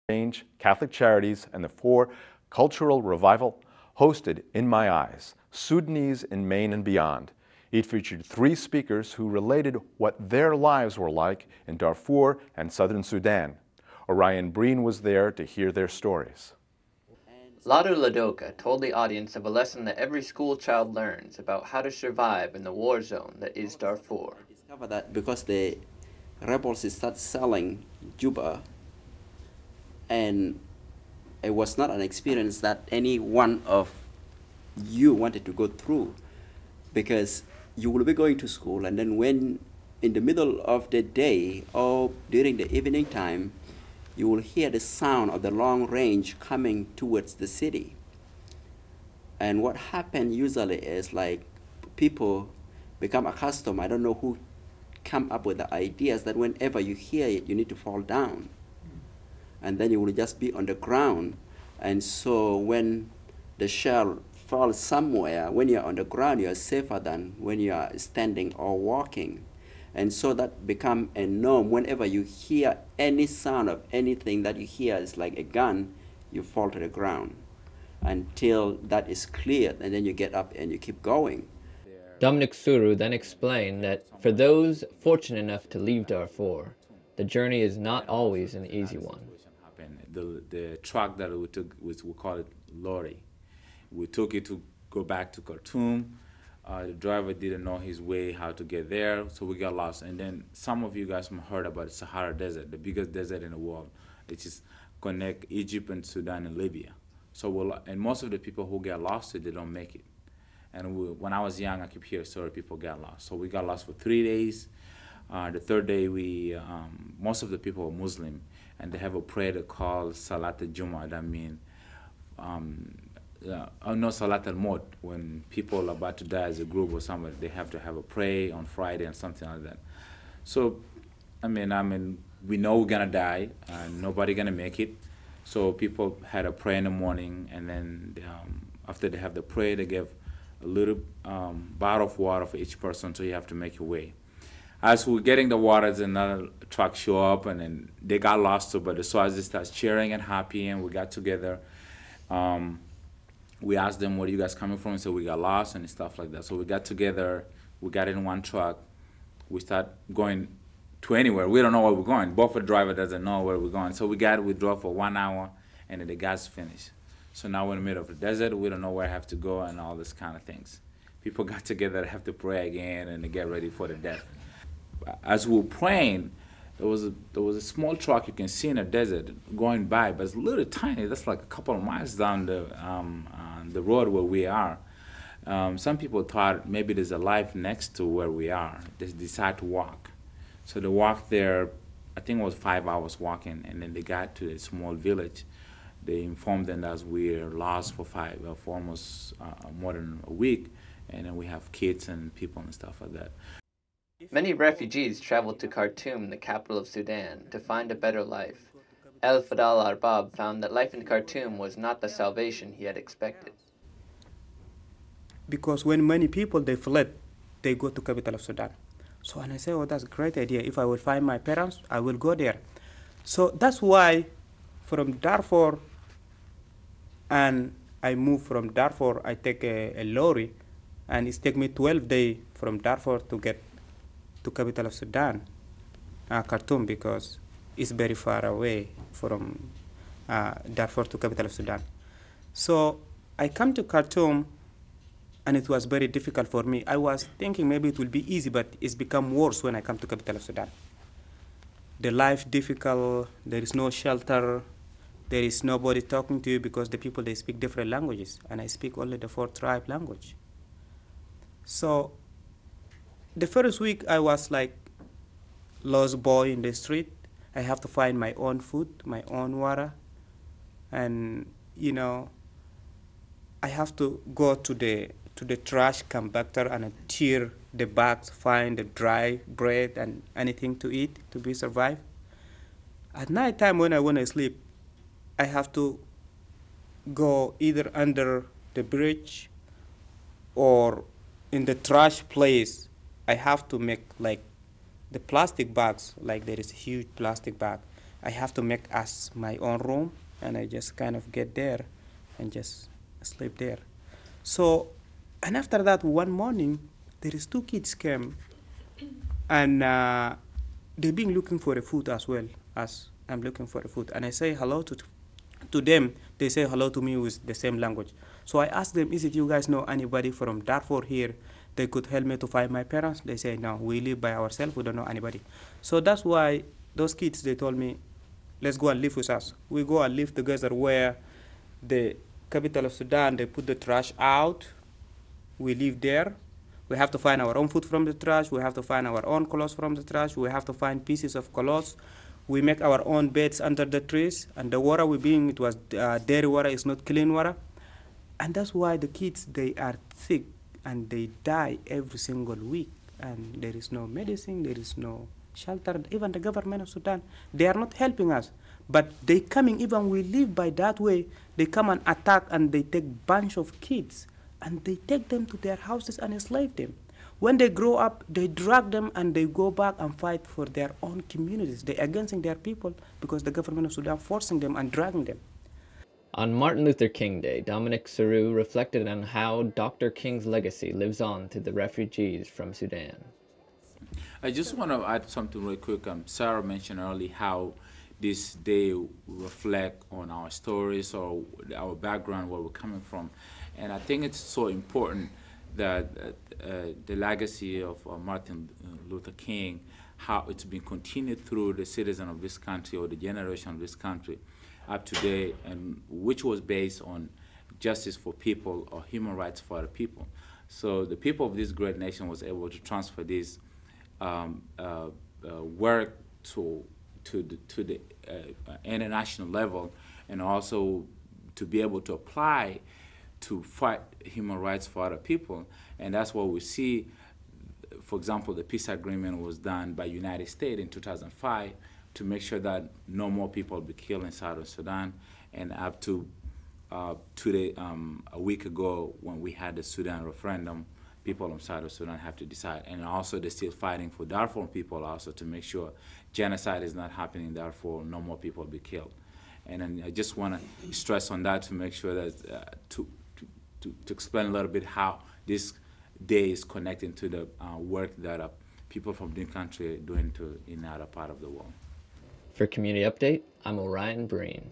Change, Catholic Charities, and the 4 Cultural Revival hosted In My Eyes, Sudanese in Maine and Beyond. It featured 3 speakers who related what their lives were like in Darfur and southern Sudan. Orion Breen was there to hear their stories. Ladu Ladoka told the audience of a lesson that every school child learns about how to survive in the war zone that is Darfur. I discovered that because the rebels started selling Juba, and it was not an experience that any one of you wanted to go through, because you will be going to school, and then when in the middle of the day or during the evening time, you will hear the sound of the long range coming towards the city. And what happened usually is like people become accustomed, I don't know who come up with the ideas that whenever you hear it, you need to fall down. And then you will just be on the ground. And so when the shell falls somewhere, when you're on the ground, you're safer than when you are standing or walking. And so that become a norm. Whenever you hear any sound of anything that you hear is like a gun, you fall to the ground until that is cleared, and then you get up and you keep going. Dominic Suru then explained that for those fortunate enough to leave Darfur, the journey is not always an easy one. The truck that we took, we call it lorry, we took it to go back to Khartoum. The driver didn't know his way, how to get there, so we got lost. And then some of you guys heard about the Sahara Desert, the biggest desert in the world, which is connect Egypt and Sudan and Libya. So and most of the people who get lost, they don't make it. And when I was young, I keep hearing stories people got lost. So we got lost for 3 days. The 3rd day, most of the people are Muslim, and they have a prayer called Salat al-Jum'ah. That means no Salat al-Maut, when people are about to die as a group or somebody, they have to have a prayer on Friday and something like that. So, I mean, we know we're gonna die, and nobody gonna make it. So people had a prayer in the morning, and then after they have the prayer, they give a little bottle of water for each person, so you have to make your way. As we're getting the water, another truck show up, and then they got lost too, but the soldiers started cheering and happy, and we got together. We asked them, where are you guys coming from? So we got lost and stuff like that. So we got together, we got in one truck, we start going to anywhere. We don't know where we're going. Both the driver doesn't know where we're going. So we drove for 1 hour, and then the gas finished. So now we're in the middle of the desert, we don't know where I have to go and all this kind of things. People got together, have to pray again, and they get ready for the death. As we were praying, there was a small truck you can see in the desert going by, but it's a little tiny. That's like a couple of miles down the road where we are. Some people thought maybe there's a life next to where we are. They decided to walk. So they walked there, I think it was 5 hours walking, and then they got to a small village. They informed them that we're lost for almost more than a week, and then we have kids and people and stuff like that. Many refugees traveled to Khartoum, the capital of Sudan, to find a better life. El Fadal Arbab found that life in Khartoum was not the salvation he had expected. Because when many people, they fled, they go to capital of Sudan. So and I say, oh, that's a great idea. If I will find my parents, I will go there. So that's why from Darfur, and I move from Darfur, I take a lorry, and it takes me 12 days from Darfur to get to capital of Sudan, Khartoum, because it's very far away from Darfur to capital of Sudan. So I come to Khartoum, and it was very difficult for me. I was thinking maybe it will be easy, but it's become worse when I come to capital of Sudan. The life difficult, there is no shelter, there is nobody talking to you because the people, they speak different languages, and I speak only the 4 tribe language. So the first week I was like lost boy in the street. I have to find my own food, my own water, and you know, I have to go to the trash compactor and tear the bags, find the dry bread and anything to eat to be survive. At night time when I want to sleep, I have to go either under the bridge or in the trash place. I have to make like the plastic bags, like there is a huge plastic bag, I have to make us my own room, and I just kind of get there and just sleep there. So, and after that, one morning, there is 2 kids came, and they been looking for a food as well as I'm looking for a food. And I say hello to them. They say hello to me with the same language. So I asked them, is it you guys know anybody from Darfur here? They could help me to find my parents. They say, no, we live by ourselves. We don't know anybody. So that's why those kids, they told me, let's go and live with us. We go and live together where the capital of Sudan, they put the trash out. We live there. We have to find our own food from the trash. We have to find our own clothes from the trash. We have to find pieces of clothes. We make our own beds under the trees. And the water we bring, it was dairy water. It's not clean water. And that's why the kids, they are sick and they die every single week. And there is no medicine. There is no shelter. Even the government of Sudan, they are not helping us. But they coming, even we live by that way, they come and attack and they take bunch of kids and they take them to their houses and enslave them. When they grow up, they drag them and they go back and fight for their own communities. They're against their people because the government of Sudan forcing them and dragging them. On Martin Luther King Day, Dominic Saru reflected on how Dr. King's legacy lives on to the refugees from Sudan. I just want to add something real quick. Sarah mentioned earlier how this day reflect on our stories or our background, where we're coming from. And I think it's so important that the legacy of Martin Luther King, how it's been continued through the citizen of this country or the generation of this country up to date, and which was based on justice for people or human rights for the people. So the people of this great nation was able to transfer this work to the international level, and also to be able to apply to fight human rights for other people. And that's what we see. For example, the peace agreement was done by United States in 2005 to make sure that no more people be killed in Southern Sudan, and up to a week ago when we had the Sudan referendum, people in Southern Sudan have to decide. And also they're still fighting for Darfur people also to make sure genocide is not happening in Darfur, no more people be killed. And then I just want to stress on that to make sure that to explain a little bit how this day is connected to the work that people from this country are doing in other part of the world. For Community Update, I'm Orion Breen.